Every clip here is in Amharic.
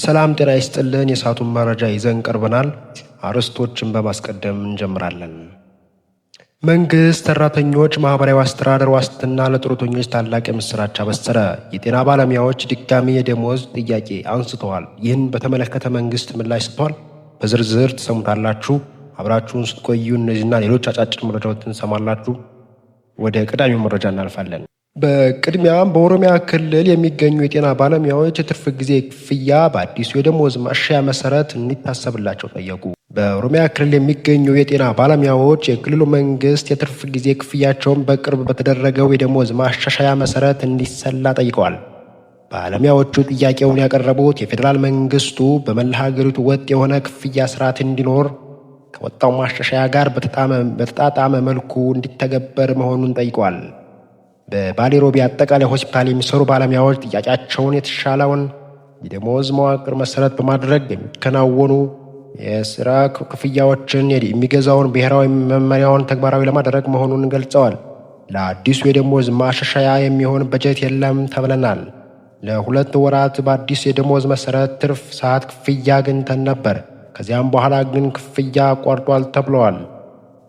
ሰላም ጤና ይስጥልን። የሰዓቱን መረጃ ይዘን ቀርበናል። አርዕስቶችን በማስቀደም እንጀምራለን። መንግስት ሰራተኞች ማህበራዊ አስተዳደር ዋስትና ለጡረተኞች ታላቅ የምስራች አበሰረ። የጤና ባለሙያዎች ድጋሚ የደሞዝ ጥያቄ አንስተዋል። ይህን በተመለከተ መንግስት ምላሽ ሰጥቷል። በዝርዝር ትሰሙታላችሁ። አብራችሁን ስትቆዩ እነዚህና ሌሎች አጫጭር መረጃዎችን ትሰማላችሁ። ወደ ቀዳሚው መረጃ እናልፋለን። በቅድሚያም በኦሮሚያ ክልል የሚገኙ የጤና ባለሙያዎች የትርፍ ጊዜ ክፍያ በአዲሱ የደሞዝ ማሻሻያ መሰረት እንዲታሰብላቸው ጠየቁ። በኦሮሚያ ክልል የሚገኙ የጤና ባለሙያዎች የክልሉ መንግስት የትርፍ ጊዜ ክፍያቸውን በቅርብ በተደረገው የደሞዝ ማሻሻያ መሰረት እንዲሰላ ጠይቀዋል። ባለሙያዎቹ ጥያቄውን ያቀረቡት የፌዴራል መንግስቱ በመላ ሀገሪቱ ወጥ የሆነ ክፍያ ስርዓት እንዲኖር ከወጣው ማሻሻያ ጋር በተጣጣመ መልኩ እንዲተገበር መሆኑን ጠይቀዋል። በባሌ ሮቤ አጠቃላይ ሆስፒታል የሚሰሩ ባለሙያዎች ጥያቄያቸውን የተሻለውን የደሞዝ መዋቅር መሰረት በማድረግ የሚከናወኑ የስራ ክፍያዎችን የሚገዛውን ብሔራዊ መመሪያውን ተግባራዊ ለማድረግ መሆኑን ገልጸዋል። ለአዲሱ የደሞዝ ማሻሻያ የሚሆን በጀት የለም ተብለናል። ለ2 ወራት በአዲስ የደሞዝ መሰረት ትርፍ ሰዓት ክፍያ አግኝተን ነበር። ከዚያም በኋላ ግን ክፍያ አቋርጧል ተብለዋል።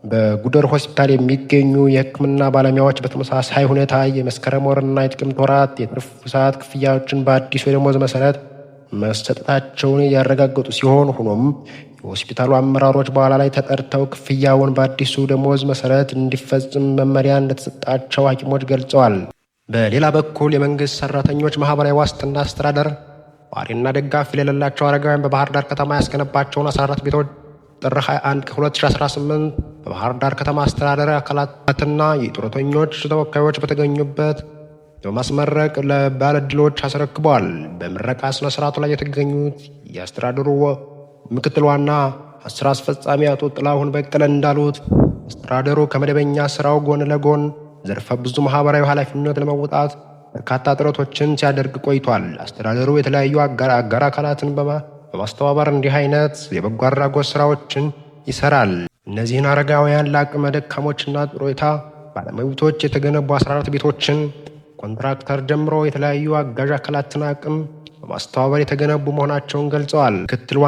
በጉደር ሆስፒታል የሚገኙ የሕክምና ባለሙያዎች በተመሳሳይ ሁኔታ የመስከረም ወርና የጥቅምት ወራት የትርፍ ሰዓት ክፍያዎችን በአዲሱ የደሞዝ መሰረት መሰጠታቸውን ያረጋገጡ ሲሆን ሆኖም የሆስፒታሉ አመራሮች በኋላ ላይ ተጠርተው ክፍያውን በአዲሱ ደሞዝ መሰረት እንዲፈጽም መመሪያ እንደተሰጣቸው ሐኪሞች ገልጸዋል። በሌላ በኩል የመንግስት ሰራተኞች ማህበራዊ ዋስትና አስተዳደር ጧሪና ደጋፊ የሌላቸው አረጋውያን በባህር ዳር ከተማ ያስገነባቸውን 14 ቤቶች ጥር 21 2018 በባህር ዳር ከተማ አስተዳደር አካላትና የጡረተኞች ተወካዮች በተገኙበት በማስመረቅ ለባለዕድሎች አስረክበዋል። በምረቃ ስነ ስርዓቱ ላይ የተገኙት የአስተዳደሩ ምክትል ዋና ስራ አስፈጻሚ አቶ ጥላሁን በቀለ እንዳሉት አስተዳደሩ ከመደበኛ ስራው ጎን ለጎን ዘርፈ ብዙ ማህበራዊ ኃላፊነት ለመወጣት በርካታ ጥረቶችን ሲያደርግ ቆይቷል። አስተዳደሩ የተለያዩ አጋር አካላትን በማስተባበር እንዲህ አይነት የበጎ አድራጎት ስራዎችን ይሰራል። እነዚህን አረጋውያን ለአቅመ ደካሞችና ጡረታ ባለመብቶች የተገነቡ 14 ቤቶችን ኮንትራክተር ጀምሮ የተለያዩ አጋዥ አካላትን አቅም በማስተባበር የተገነቡ መሆናቸውን ገልጸዋል። ምክትል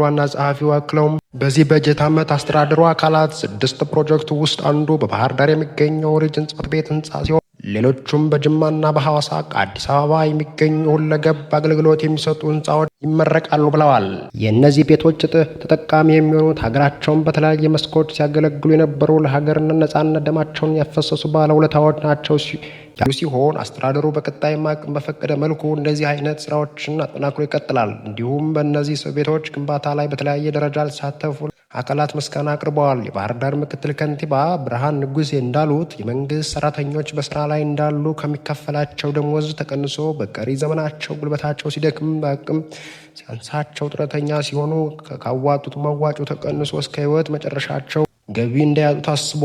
ዋና ጸሐፊው አክለውም በዚህ በጀት ዓመት አስተዳደሩ አካላት 6 ፕሮጀክቱ ውስጥ አንዱ በባህር ዳር የሚገኘው ሪጅን ጽሕፈት ቤት ህንፃ ሲሆን ሌሎቹም በጅማና በሐዋሳ አዲስ አበባ የሚገኙ ሁለገብ አገልግሎት የሚሰጡ ህንፃዎች ይመረቃሉ ብለዋል። የእነዚህ ቤቶች ተጠቃሚ የሚሆኑት ሀገራቸውን በተለያየ መስኮች ሲያገለግሉ የነበሩ ለሀገርና ነጻነት ደማቸውን ያፈሰሱ ባለውለታዎች ናቸው ያሉ ሲሆን አስተዳደሩ በቀጣይ አቅም በፈቀደ መልኩ እንደዚህ አይነት ስራዎችን አጠናክሮ ይቀጥላል። እንዲሁም በእነዚህ ቤቶች ግንባታ ላይ በተለያየ ደረጃ ለተሳተፉ አካላት ምስጋና አቅርበዋል። የባህር ዳር ምክትል ከንቲባ ብርሃን ንጉሴ እንዳሉት የመንግስት ሰራተኞች በስራ ላይ እንዳሉ ከሚከፈላቸው ደሞዝ ተቀንሶ በቀሪ ዘመናቸው ጉልበታቸው ሲደክም በአቅም ሲያንሳቸው ጡረተኛ ሲሆኑ ካዋጡት መዋጮ ተቀንሶ እስከ ህይወት መጨረሻቸው ገቢ እንዳያጡ ታስቦ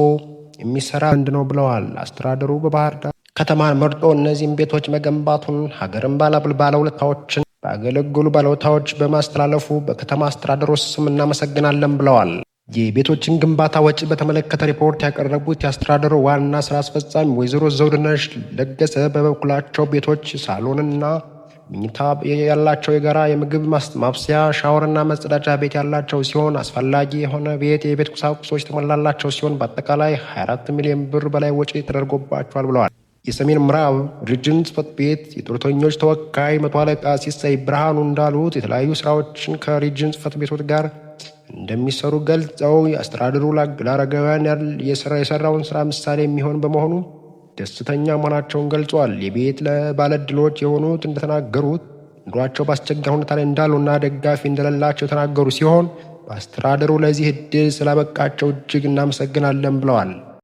የሚሰራ አንድ ነው ብለዋል። አስተዳደሩ በባህር ዳር ከተማን መርጦ እነዚህም ቤቶች መገንባቱን ሀገርን ባለውለታዎችን ባገለገሉ ባለውለታዎች በማስተላለፉ በከተማ አስተዳደሩ ስም እናመሰግናለን ብለዋል። የቤቶችን ግንባታ ወጪ በተመለከተ ሪፖርት ያቀረቡት የአስተዳደሩ ዋና ስራ አስፈጻሚ ወይዘሮ ዘውድነሽ ለገሰ በበኩላቸው ቤቶች ሳሎንና መኝታ ያላቸው የጋራ የምግብ ማብሰያ ሻወርና መጸዳጃ ቤት ያላቸው ሲሆን አስፈላጊ የሆነ የቤት ቁሳቁሶች የተሞላላቸው ሲሆን በአጠቃላይ 24 ሚሊዮን ብር በላይ ወጪ ተደርጎባቸዋል ብለዋል። የሰሜን ምዕራብ ሪጅን ጽሕፈት ቤት የጡረተኞች ተወካይ መቶ አለቃ ሲሳይ ብርሃኑ እንዳሉት የተለያዩ ስራዎችን ከሪጅን ጽሕፈት ቤቶች ጋር እንደሚሰሩ ገልጸው የአስተዳደሩ ለአረጋውያን የሰራውን ስራ ምሳሌ የሚሆን በመሆኑ ደስተኛ መሆናቸውን ገልጸዋል። የቤት ባለዕድሎች የሆኑት እንደተናገሩት ኑሯቸው በአስቸጋሪ ሁኔታ ላይ እንዳሉና ደጋፊ እንደሌላቸው የተናገሩ ሲሆን በአስተዳደሩ ለዚህ ዕድል ስላበቃቸው እጅግ እናመሰግናለን ብለዋል።